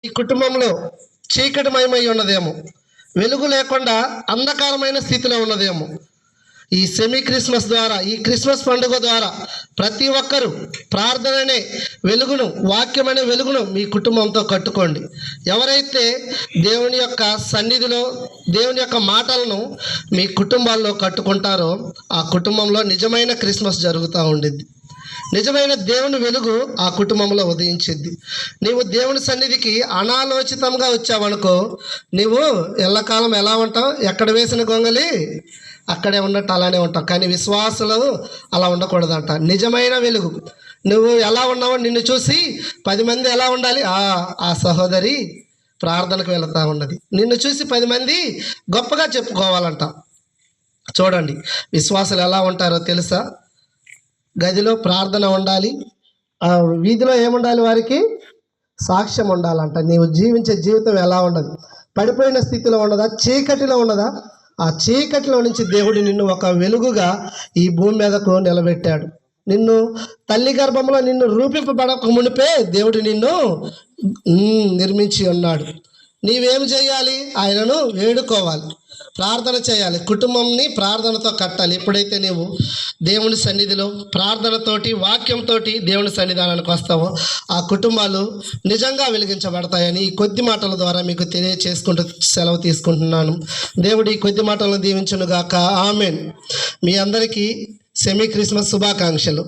ఈ కుటుంబంలో చీకటిమయమై ఉన్నదేమో, వెలుగు లేకుండా అంధకారమైన స్థితిలో ఉన్నదేమో. ఈ సెమీ క్రిస్మస్ ద్వారా, ఈ క్రిస్మస్ పండుగ ద్వారా ప్రతి ఒక్కరూ ప్రార్థన అనే వెలుగును, వాక్యం అనే వెలుగును మీ కుటుంబంతో కట్టుకోండి. ఎవరైతే దేవుని యొక్క సన్నిధిలో దేవుని యొక్క మాటలను మీ కుటుంబాల్లో కట్టుకుంటారో ఆ కుటుంబంలో నిజమైన క్రిస్మస్ జరుగుతూ ఉండిద్ది. నిజమైన దేవుని వెలుగు ఆ కుటుంబంలో ఉదయించిద్ది. నీవు దేవుని సన్నిధికి అనాలోచితంగా వచ్చావనుకో, నీవు ఎల్లకాలం ఎలా ఉంటావు? ఎక్కడ వేసిన గొంగలి అక్కడే ఉన్నట్టు అలానే ఉంటావు. కానీ విశ్వాసులు అలా ఉండకూడదంట. నిజమైన వెలుగు నువ్వు ఎలా ఉన్నావో నిన్ను చూసి 10 మంది ఎలా ఉండాలి? ఆ సహోదరి ప్రార్థనకు వెళుతూ ఉన్నది. నిన్ను చూసి 10 మంది గొప్పగా చెప్పుకోవాలంట. చూడండి విశ్వాసులు ఎలా ఉంటారో తెలుసా? గదిలో ప్రార్థన ఉండాలి, వీధిలో ఏముండాలి? వారికి సాక్ష్యం ఉండాలంట. నీవు జీవించే జీవితం ఎలా ఉండదు? పడిపోయిన స్థితిలో ఉండదా? చీకటిలో ఉండదా? ఆ చీకటిలో నుంచి దేవుడు నిన్ను ఒక వెలుగుగా ఈ భూమి మీదకు నిలబెట్టాడు. నిన్ను తల్లి గర్భంలో నిన్ను రూపింపబడక మునిపే దేవుడు నిన్ను నిర్మించి ఉన్నాడు. నీవేం చేయాలి? ఆయనను వేడుకోవాలి, ప్రార్థన చేయాలి, కుటుంబంని ప్రార్థనతో కట్టాలి. ఎప్పుడైతే నీవు దేవుని సన్నిధిలో ప్రార్థనతోటి, వాక్యంతో దేవుని సన్నిధానానికి వస్తావో ఆ కుటుంబాలు నిజంగా వెలిగించబడతాయని ఈ కొద్ది మాటల ద్వారా మీకు తెలియచేసుకుంటూ సెలవు తీసుకుంటున్నాను. దేవుడు ఈ కొద్ది మాటలను దీవించునుగాక. ఆమెన్. మీ అందరికీ సెమీ క్రిస్మస్ శుభాకాంక్షలు.